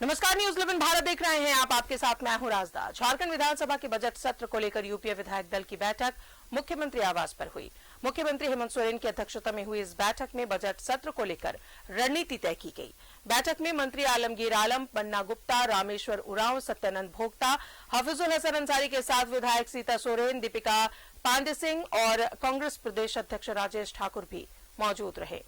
नमस्कार, न्यूज 11 भारत देख रहे हैं आप। आपके साथ मैं हूं राजदा। झारखंड विधानसभा के बजट सत्र को लेकर यूपीए विधायक दल की बैठक मुख्यमंत्री आवास पर हुई। मुख्यमंत्री हेमंत सोरेन की अध्यक्षता में हुई इस बैठक में बजट सत्र को लेकर रणनीति तय की गई। बैठक में मंत्री आलमगीर आलम, पन्ना गुप्ता, रामेश्वर उरांव, सत्यानंद भोक्ता, हफीजुल हसन अंसारी के साथ विधायक सीता सोरेन, दीपिका पांडे सिंह और कांग्रेस प्रदेश अध्यक्ष राजेश ठाकुर भी मौजूद रहे।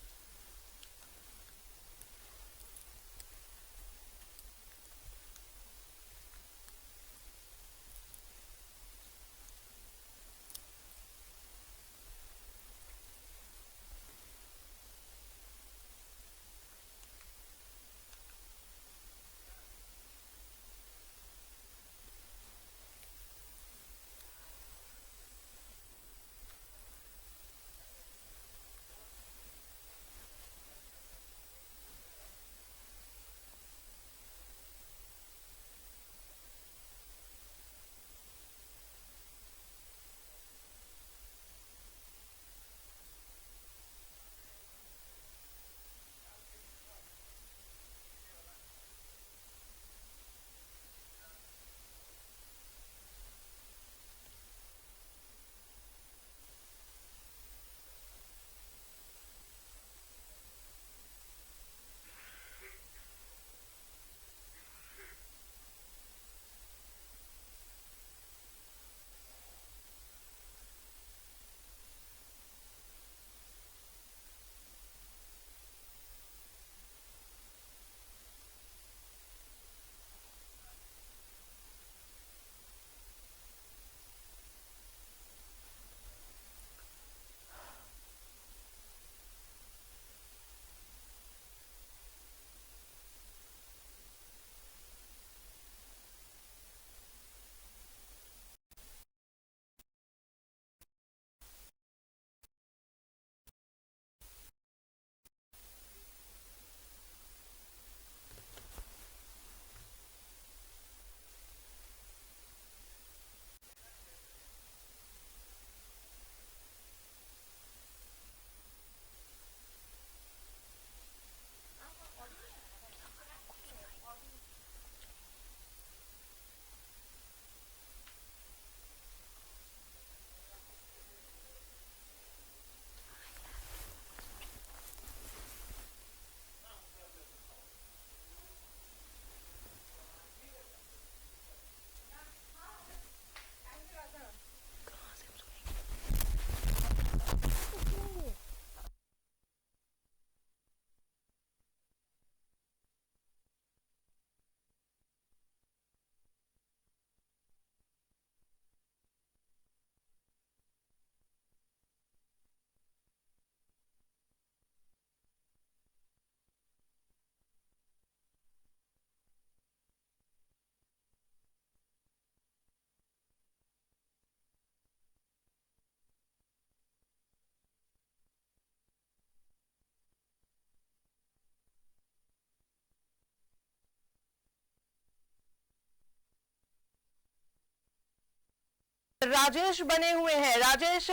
राजेश बने हुए हैं। राजेश,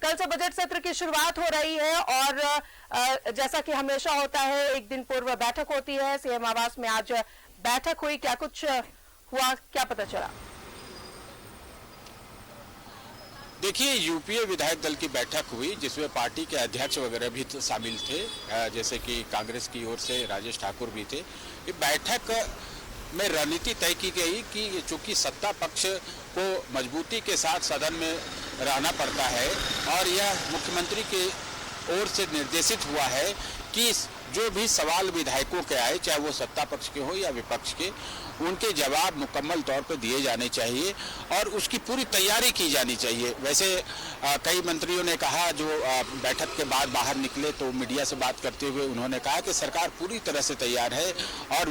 कल से बजट सत्र की शुरुआत हो रही है और जैसा कि हमेशा होता है एक दिन पूर्व बैठक होती है। सीएम आवास में आज बैठक हुई, क्या कुछ हुआ, क्या पता चला? देखिए, यूपीए विधायक दल की बैठक हुई जिसमें पार्टी के अध्यक्ष वगैरह भी शामिल थे, जैसे कि कांग्रेस की ओर से राजेश ठाकुर भी थे। ये बैठक में रणनीति तय की गई कि चूंकि सत्ता पक्ष को मजबूती के साथ सदन में रहना पड़ता है और यह मुख्यमंत्री के ओर से निर्देशित हुआ है कि जो भी सवाल विधायकों के आए, चाहे वो सत्ता पक्ष के हो या विपक्ष के, उनके जवाब मुकम्मल तौर पर दिए जाने चाहिए और उसकी पूरी तैयारी की जानी चाहिए। वैसे कई मंत्रियों ने कहा, जो बैठक के बाद बाहर निकले तो मीडिया से बात करते हुए उन्होंने कहा कि सरकार पूरी तरह से तैयार है और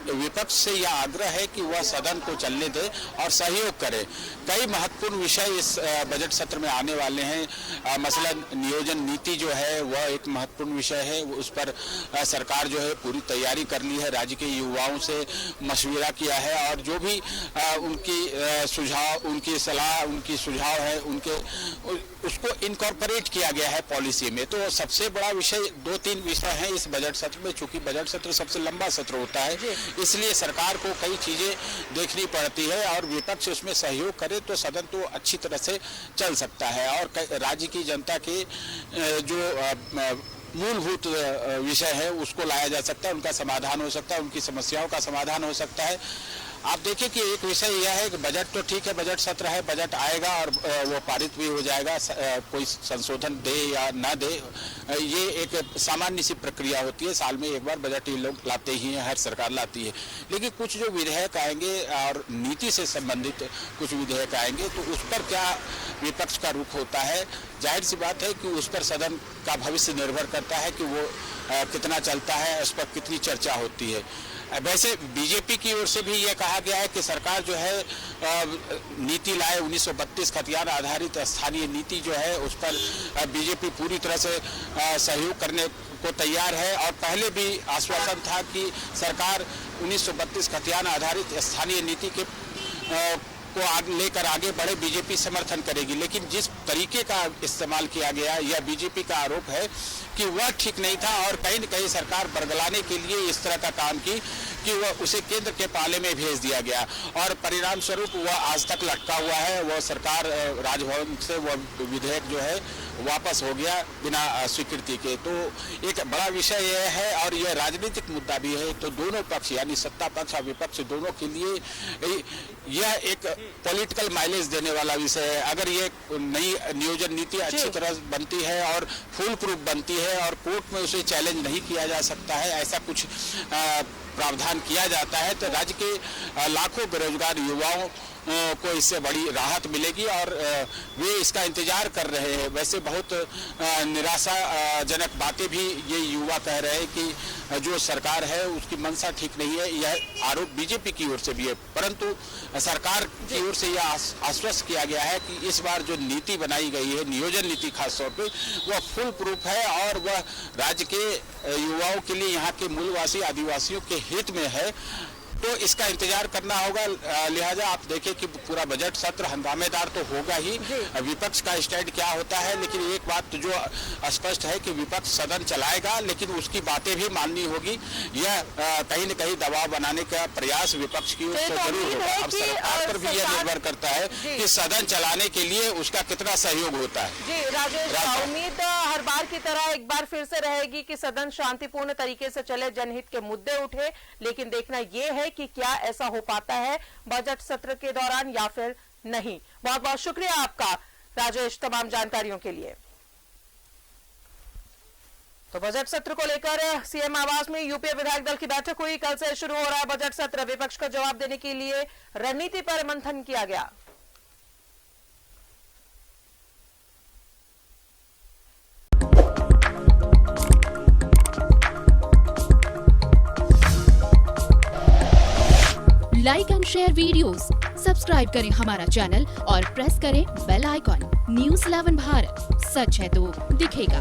विपक्ष से यह आग्रह है कि वह सदन को चलने दे और सहयोग करे। कई महत्वपूर्ण विषय इस बजट सत्र में आने वाले हैं। मसलन नियोजन नीति जो है वह एक महत्वपूर्ण विषय है, उस पर सरकार जो है पूरी तैयारी कर ली है, राज्य के युवाओं से मशविरा किया है और जो भी उनकी सुझाव, उनकी सलाह, उनकी सुझाव है, उनके उसको इनकॉर्पोरेट किया गया है पॉलिसी में। तो सबसे बड़ा विषय, 2-3 विषय हैं इस बजट सत्र में। चूंकि बजट सत्र सबसे लंबा सत्र होता है, इसलिए सरकार को कई चीजें देखनी पड़ती है और विपक्ष उसमें सहयोग करे तो सदन तो अच्छी तरह से चल सकता है और राज्य की जनता के जो मूलभूत विषय है उसको लाया जा सकता है, उनका समाधान हो सकता है, उनकी समस्याओं का समाधान हो सकता है। आप देखिए कि एक विषय यह है कि बजट तो ठीक है, बजट सत्र है, बजट आएगा और वो पारित भी हो जाएगा, कोई संशोधन दे या ना दे, ये एक सामान्य सी प्रक्रिया होती है। साल में एक बार बजट ये लोग लाते ही हैं, हर सरकार लाती है। लेकिन कुछ जो विधेयक आएंगे और नीति से संबंधित कुछ विधेयक आएंगे तो उस पर क्या विपक्ष का रुख होता है। जाहिर सी बात है कि उस पर सदन का भविष्य निर्भर करता है कि वो कितना चलता है, उस पर कितनी चर्चा होती है। वैसे बीजेपी की ओर से भी ये कहा गया है कि सरकार जो है नीति लाए 1932 खतियान आधारित स्थानीय नीति जो है उस पर बीजेपी पूरी तरह से सहयोग करने को तैयार है और पहले भी आश्वासन था कि सरकार 1932 खतियान आधारित स्थानीय नीति के को लेकर आगे बढ़े, बीजेपी समर्थन करेगी। लेकिन जिस तरीके का इस्तेमाल किया गया यह बीजेपी का आरोप है कि वह ठीक नहीं था और कहीं न कहीं सरकार बरगलाने के लिए इस तरह का काम की कि वह उसे केंद्र के पाले में भेज दिया गया और परिणाम स्वरूप वह आज तक लटका हुआ है। वह सरकार राजभवन से वह विधेयक जो है वापस हो गया बिना स्वीकृति के। तो एक बड़ा विषय यह है और यह राजनीतिक मुद्दा भी है। तो दोनों पक्ष यानी सत्ता पक्ष और विपक्ष दोनों के लिए यह एक पॉलिटिकल माइलेज देने वाला विषय है। अगर ये नई नियोजन नीति अच्छी तरह बनती है और फुल प्रूफ बनती है और कोर्ट में उसे चैलेंज नहीं किया जा सकता है, ऐसा कुछ प्रावधान किया जाता है तो राज्य के लाखों बेरोजगार युवाओं को इससे बड़ी राहत मिलेगी और वे इसका इंतजार कर रहे हैं। वैसे बहुत निराशाजनक बातें भी ये युवा कह रहे हैं कि जो सरकार है उसकी मंशा ठीक नहीं है। यह आरोप बीजेपी की ओर से भी है, परंतु सरकार की ओर से यह आश्वस्त किया गया है कि इस बार जो नीति बनाई गई है, नियोजन नीति खासतौर पे, वह फुल प्रूफ है और वह राज्य के युवाओं के लिए, यहाँ के मूलवासी आदिवासियों के हित में है। तो इसका इंतजार करना होगा। लिहाजा आप देखें कि पूरा बजट सत्र हंगामेदार तो होगा ही, विपक्ष का स्टैंड क्या होता है। लेकिन एक बात जो स्पष्ट है कि विपक्ष सदन चलाएगा लेकिन उसकी बातें भी माननी होगी। यह कहीं न कहीं दबाव बनाने का प्रयास विपक्ष की ओर से जरूर होगा। अब सरकार पर भी यह निर्भर करता है कि सदन चलाने के लिए उसका कितना सहयोग होता है। जी राजेश, उम्मीद हर बार की तरह एक बार फिर से रहेगी कि सदन शांतिपूर्ण तरीके से चले, जनहित के मुद्दे उठे। लेकिन देखना यह है कि क्या ऐसा हो पाता है बजट सत्र के दौरान या फिर नहीं। बहुत बहुत शुक्रिया आपका राजेश तमाम जानकारियों के लिए। तो बजट सत्र को लेकर सीएम आवास में यूपीए विधायक दल की बैठक हुई। कल से शुरू हो रहा है बजट सत्र। विपक्ष का जवाब देने के लिए रणनीति पर मंथन किया गया। Like and share videos, subscribe करें हमारा चैनल और प्रेस करें बेल आइकॉन। न्यूज़ 11 भारत, सच है तो दिखेगा।